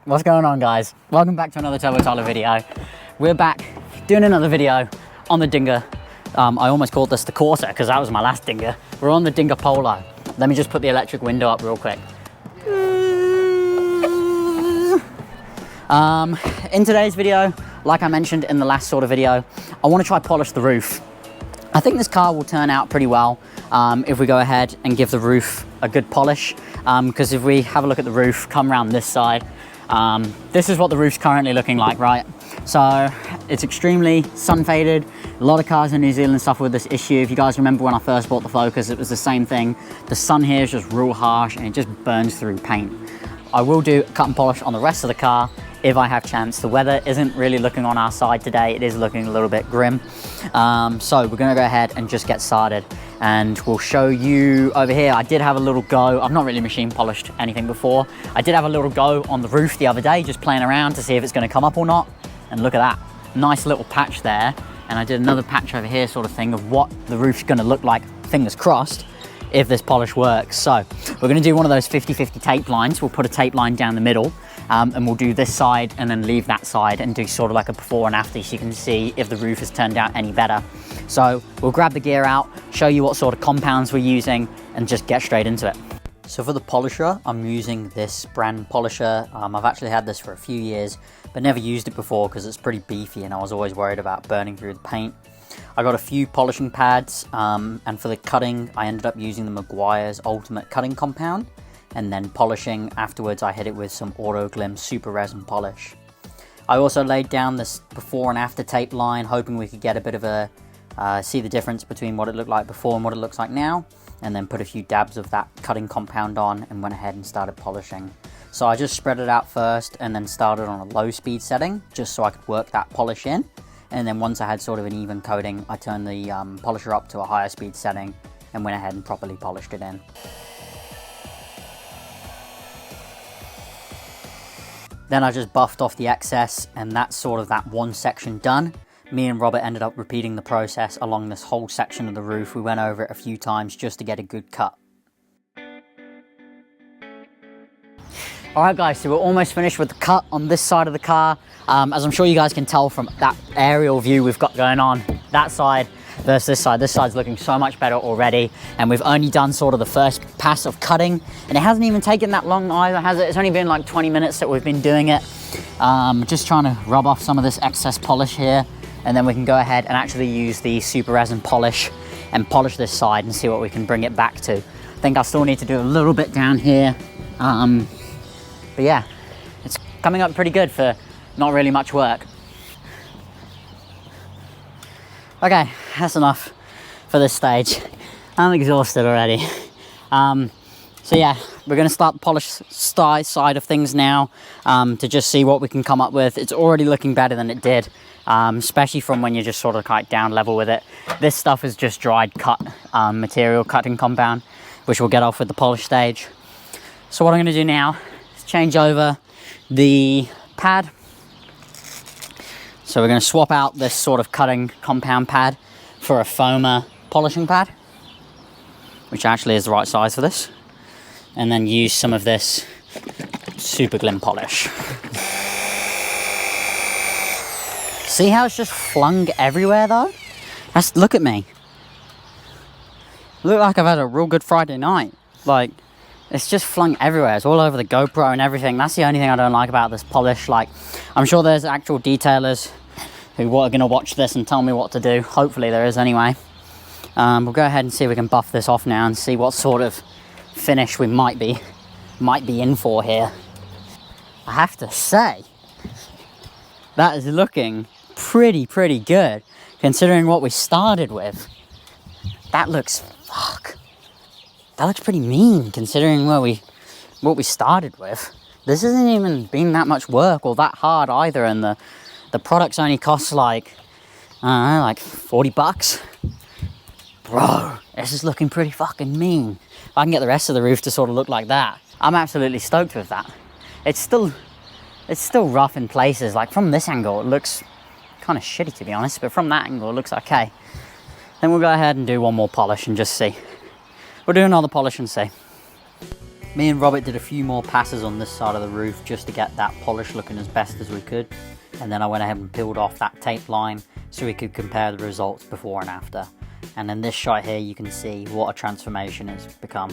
What's going on, guys? Welcome back to another Turbo Tyler video. We're back doing another video on the Dinger. I almost called this the Corsa because that was my last Dinger. We're on the Dinger Polo. Let me just put the electric window up real quick. In today's video, like I mentioned in the last sort of video, I want to try polish the roof. I think this car will turn out pretty well if we go ahead and give the roof a good polish, because if we have a look at the roof, come around this side, this is what the roof's currently looking like, right? So it's extremely sun faded. A lot of cars in New Zealand suffer with this issue. If you guys remember when I first bought the Focus, it was the same thing. The sun here is just real harsh and it just burns through paint. I will do cut and polish on the rest of the car if I have chance. The weather isn't really looking on our side today. It is looking a little bit grim. So we're gonna go ahead and just get started and we'll show you over here. I did have a little go. I've not really machine polished anything before. I did have a little go on the roof the other day, just playing around to see if it's gonna come up or not. And look at that, nice little patch there. And I did another patch over here sort of thing of what the roof's gonna look like, fingers crossed, if this polish works. So we're gonna do one of those 50-50 tape lines. We'll put a tape line down the middle and we'll do this side and then leave that side and do sort of like a before and after so you can see if the roof has turned out any better. So we'll grab the gear out, show you what sort of compounds we're using and just get straight into it. So for the polisher, I'm using this brand polisher. I've actually had this for a few years, but never used it before because it's pretty beefy and I was always worried about burning through the paint. I got a few polishing pads and for the cutting, I ended up using the Meguiar's Ultimate Cutting Compound. And then polishing afterwards, I hit it with some Auto Glim Super Resin Polish. I also laid down this before and after tape line, hoping we could get a bit of a, see the difference between what it looked like before and what it looks like now. And then put a few dabs of that cutting compound on and went ahead and started polishing. So I just spread it out first and then started on a low speed setting, just so I could work that polish in. And then once I had sort of an even coating, I turned the polisher up to a higher speed setting and went ahead and properly polished it in. Then I just buffed off the excess and that's sort of that one section done. Me and Robert ended up repeating the process along this whole section of the roof. We went over it a few times just to get a good cut. Alright guys, so we're almost finished with the cut on this side of the car. As I'm sure you guys can tell from that aerial view we've got going on, that side versus this side. This side's looking so much better already, and we've only done sort of the first pass of cutting, and it hasn't even taken that long either, has it? It's only been like 20 minutes that we've been doing it. Just trying to rub off some of this excess polish here, and then we can go ahead and actually use the Super Resin polish and polish this side and see what we can bring it back to. I think I still need to do a little bit down here, but yeah, it's coming up pretty good for not really much work. Okay, that's enough for this stage. I'm exhausted already. So yeah, we're gonna start the polish side of things now to just see what we can come up with. It's already looking better than it did, especially from when you're just sort of like down level with it. This stuff is just dried cut material, cutting compound, which we'll get off with the polish stage. So what I'm gonna do now is change over the pad. So we're going to swap out this sort of cutting compound pad for a foamer polishing pad, which actually is the right size for this, and then use some of this Super Glim polish. See how it's just flung everywhere though? Look at me. Look like I've had a real good Friday night. Like, it's just flung everywhere. It's all over the GoPro and everything. That's the only thing I don't like about this polish. Like, I'm sure there's actual detailers who are going to watch this and tell me what to do. Hopefully there is anyway. We'll go ahead and see if we can buff this off now and see what sort of finish we might be in for here. I have to say, that is looking pretty good considering what we started with. That looks, fuck. That looks pretty mean considering what we started with. This hasn't even been that much work or that hard either, and the products only cost like, I don't know, like 40 bucks. Bro, this is looking pretty fucking mean. If I can get the rest of the roof to sort of look like that, I'm absolutely stoked with that. It's still rough in places. Like from this angle, it looks kind of shitty to be honest, but from that angle, it looks okay. Then we'll go ahead and do one more polish and just see. We'll do another polish and see. Me and Robert did a few more passes on this side of the roof just to get that polish looking as best as we could. And then I went ahead and peeled off that tape line so we could compare the results before and after. And in this shot here, you can see what a transformation it's become.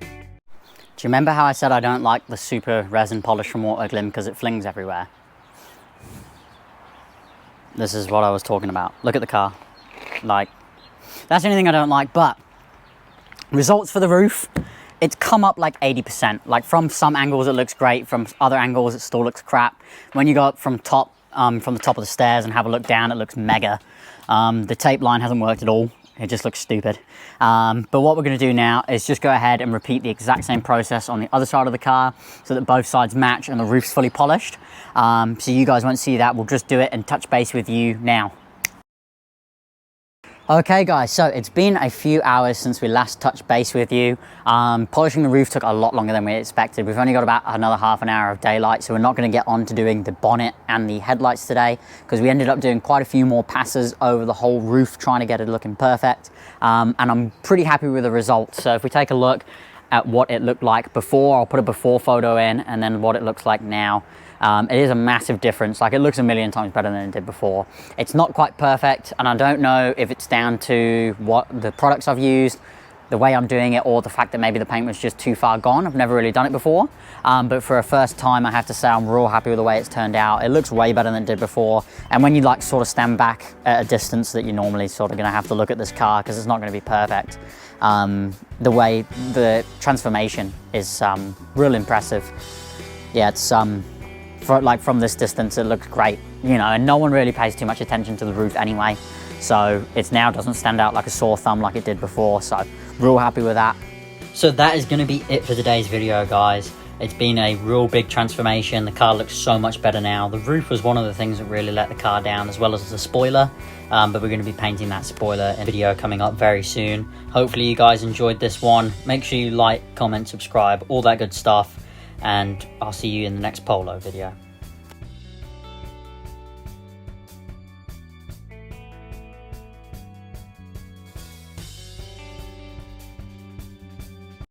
Do you remember how I said I don't like the super resin polish from Waterglim because it flings everywhere? This is what I was talking about. Look at the car. Like, that's the only thing I don't like, but results for the roof, it's come up like 80%. Like from some angles it looks great, from other angles it still looks crap. When you go up from the top of the stairs and have a look down, it looks mega. The tape line hasn't worked at all. It just looks stupid. But what we're gonna do now is just go ahead and repeat the exact same process on the other side of the car so that both sides match and the roof's fully polished. So you guys won't see that. We'll just do it and touch base with you now. Okay guys, so it's been a few hours since we last touched base with you. Polishing the roof took a lot longer than we expected. We've only got about another half an hour of daylight, so we're not going to get on to doing the bonnet and the headlights today because we ended up doing quite a few more passes over the whole roof trying to get it looking perfect. And I'm pretty happy with the results. So if we take a look at what it looked like before, I'll put a before photo in, and then what it looks like now. It is a massive difference. Like, it looks a million times better than it did before. It's not quite perfect, and I don't know if it's down to what the products I've used, the way I'm doing it, or the fact that maybe the paint was just too far gone. I've never really done it before, but for a first time I have to say I'm real happy with the way it's turned out. It looks way better than it did before, and when you like sort of stand back at a distance that you're normally sort of going to have to look at this car because it's not going to be perfect, the way the transformation is real impressive. Yeah, it's from this distance it looks great, you know, and no one really pays too much attention to the roof anyway, so it now doesn't stand out like a sore thumb like it did before, so real happy with that. So that is going to be it for today's video, guys. It's been a real big transformation. The car looks so much better now. The roof was one of the things that really let the car down, as well as the spoiler, but we're going to be painting that spoiler in a video coming up very soon. Hopefully you guys enjoyed this one. Make sure you like, comment, subscribe, all that good stuff, and I'll see you in the next Polo video.